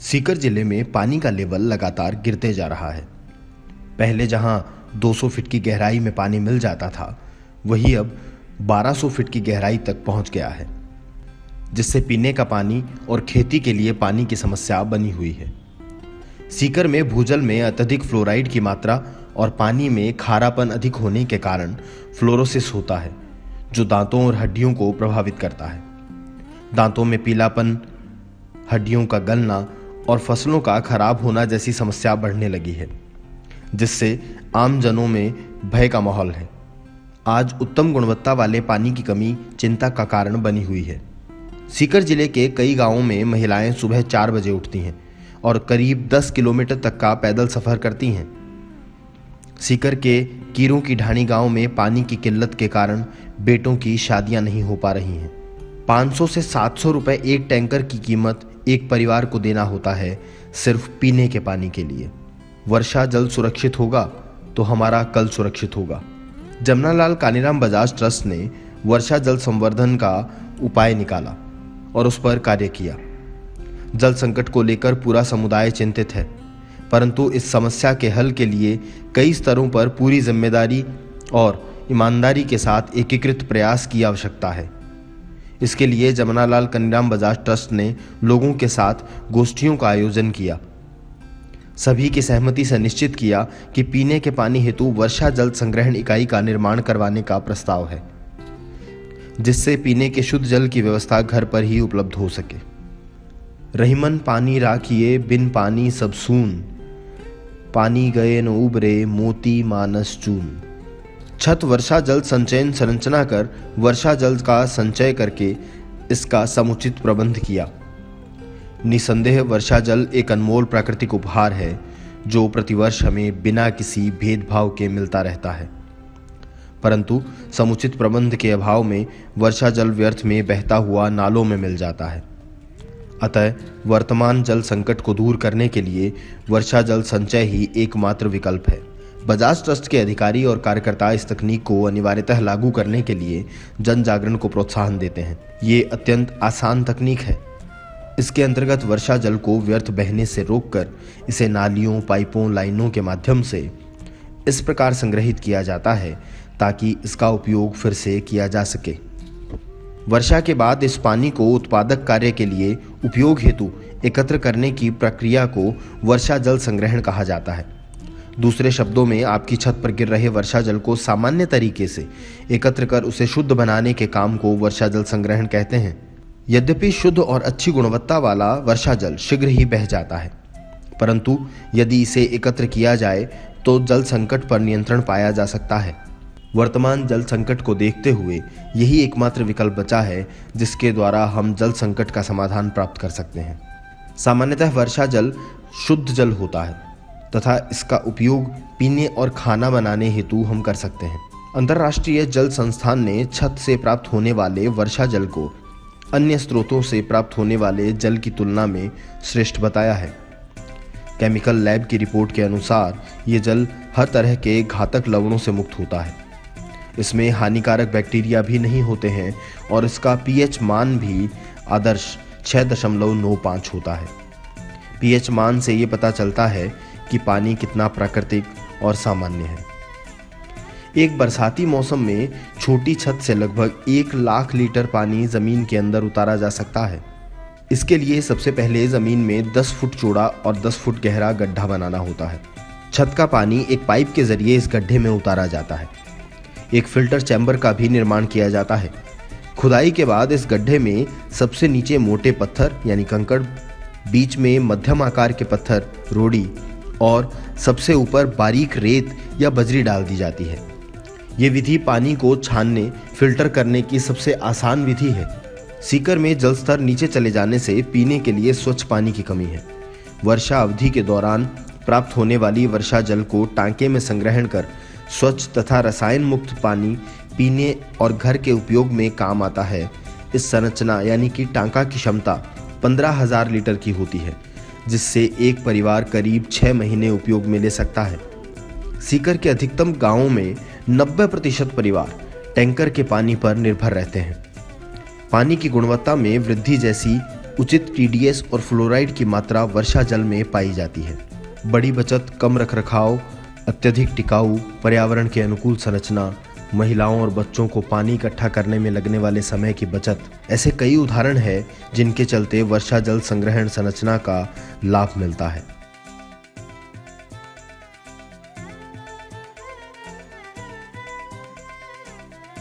सीकर जिले में पानी का लेवल लगातार गिरते जा रहा है। पहले जहां 200 फीट की गहराई में पानी मिल जाता था, वही अब 1200 फीट की गहराई तक पहुंच गया है, जिससे पीने का पानी और खेती के लिए पानी की समस्या बनी हुई है। सीकर में भूजल में अत्यधिक फ्लोराइड की मात्रा और पानी में खारापन अधिक होने के कारण फ्लोरोसिस होता है, जो दांतों और हड्डियों को प्रभावित करता है। दांतों में पीलापन, हड्डियों का गलना और फसलों का खराब होना जैसी समस्या बढ़ने लगी है, जिससे आम जनों में भय का माहौल है। आज उत्तम गुणवत्ता वाले पानी की कमी चिंता का कारण बनी हुई है। सीकर जिले के कई गांवों में महिलाएं सुबह 4 बजे उठती हैं और करीब 10 किलोमीटर तक का पैदल सफर करती हैं। सीकर के कीरों की ढाणी गांव में पानी की किल्लत के कारण बेटों की शादियां नहीं हो पा रही हैं। 500 से 700 रुपए एक टैंकर की कीमत एक परिवार को देना होता है सिर्फ पीने के पानी के लिए। वर्षा जल सुरक्षित होगा तो हमारा कल सुरक्षित होगा। जमनालाल कानीराम बजाज ट्रस्ट ने वर्षा जल संवर्धन का उपाय निकाला और उस पर कार्य किया। जल संकट को लेकर पूरा समुदाय चिंतित है, परंतु इस समस्या के हल के लिए कई स्तरों पर पूरी जिम्मेदारी और ईमानदारी के साथ एकीकृत प्रयास की आवश्यकता है। इसके लिए जमनालाल कानीराम बजाज ट्रस्ट ने लोगों के साथ गोष्ठियों का आयोजन किया। सभी की सहमति से निश्चित किया कि पीने के पानी हेतु वर्षा जल संग्रहण इकाई का निर्माण करवाने का प्रस्ताव है, जिससे पीने के शुद्ध जल की व्यवस्था घर पर ही उपलब्ध हो सके। रहीमन पानी राखिए बिन पानी सब सून, पानी गए न उबरे मोती मानस चून। छत वर्षा जल संचयन संरचना कर वर्षा जल का संचय करके इसका समुचित प्रबंध किया। निसंदेह वर्षा जल एक अनमोल प्राकृतिक उपहार है, जो प्रतिवर्ष हमें बिना किसी भेदभाव के मिलता रहता है, परंतु समुचित प्रबंध के अभाव में वर्षा जल व्यर्थ में बहता हुआ नालों में मिल जाता है। अतः वर्तमान जल संकट को दूर करने के लिए वर्षा जल संचय ही एकमात्र विकल्प है। बजाज ट्रस्ट के अधिकारी और कार्यकर्ता इस तकनीक को अनिवार्यतः लागू करने के लिए जन जागरण को प्रोत्साहन देते हैं। ये अत्यंत आसान तकनीक है। इसके अंतर्गत वर्षा जल को व्यर्थ बहने से रोककर इसे नालियों, पाइपों, लाइनों के माध्यम से इस प्रकार संग्रहित किया जाता है ताकि इसका उपयोग फिर से किया जा सके। वर्षा के बाद इस पानी को उत्पादक कार्य के लिए उपयोग हेतु एकत्र करने की प्रक्रिया को वर्षा जल संग्रहण कहा जाता है। दूसरे शब्दों में आपकी छत पर गिर रहे वर्षा जल को सामान्य तरीके से एकत्र कर उसे शुद्ध बनाने के काम को वर्षा जल संग्रहण कहते हैं। यद्यपि शुद्ध और अच्छी गुणवत्ता वाला वर्षा जल शीघ्र ही बह जाता है, परंतु यदि इसे एकत्र किया जाए तो जल संकट पर नियंत्रण पाया जा सकता है। वर्तमान जल संकट को देखते हुए यही एकमात्र विकल्प बचा है जिसके द्वारा हम जल संकट का समाधान प्राप्त कर सकते हैं। सामान्यतः वर्षा जल शुद्ध जल होता है तथा इसका उपयोग पीने और खाना बनाने हेतु हम कर सकते हैं। अंतर्राष्ट्रीय जल संस्थान ने छत से प्राप्त होने वाले वर्षा जल को अन्य स्रोतों से प्राप्त होने वाले जल की तुलना में श्रेष्ठ बताया है। केमिकल लैब की रिपोर्ट के अनुसार ये जल हर तरह के घातक लवणों से मुक्त होता है। इसमें हानिकारक बैक्टीरिया भी नहीं होते हैं और इसका पीएच मान भी आदर्श 6.95 होता है। पीएच मान से ये पता चलता है कि पानी कितना प्राकृतिक और सामान्य है। एक बरसाती मौसम में छोटी छत से लगभग 1 लाख लीटर पानी जमीन के अंदर उतारा जा सकता है। इसके लिए सबसे पहले जमीन में 10 फुट चौड़ा और 10 फुट गहरा गड्ढा बनाना होता है। छत का पानी एक पाइप के जरिए इस गड्ढे में उतारा जाता है। एक फिल्टर चैम्बर का भी निर्माण किया जाता है। खुदाई के बाद इस गड्ढे में सबसे नीचे मोटे पत्थर यानी कंकड़, बीच में मध्यम आकार के पत्थर रोड़ी और सबसे ऊपर बारीक रेत या बजरी डाल दी जाती है। ये विधि पानी को छानने, फिल्टर करने की सबसे आसान विधि है। सीकर में जल स्तर नीचे चले जाने से पीने के लिए स्वच्छ पानी की कमी है। वर्षा अवधि के दौरान प्राप्त होने वाली वर्षा जल को टांके में संग्रहण कर स्वच्छ तथा रसायन मुक्त पानी पीने और घर के उपयोग में काम आता है। इस संरचना यानी कि टांका की क्षमता 15,000 लीटर की होती है, जिससे एक परिवार करीब 6 महीने उपयोग में ले सकता है। सीकर के अधिकतम गांवों में 90% परिवार टैंकर के पानी पर निर्भर रहते हैं। पानी की गुणवत्ता में वृद्धि जैसी उचित टीडीएस और फ्लोराइड की मात्रा वर्षा जल में पाई जाती है। बड़ी बचत, कम रखरखाव, अत्यधिक टिकाऊ, पर्यावरण के अनुकूल संरचना, महिलाओं और बच्चों को पानी इकट्ठा करने में लगने वाले समय की बचत, ऐसे कई उदाहरण हैं जिनके चलते वर्षा जल संग्रहण संरचना का लाभ मिलता है।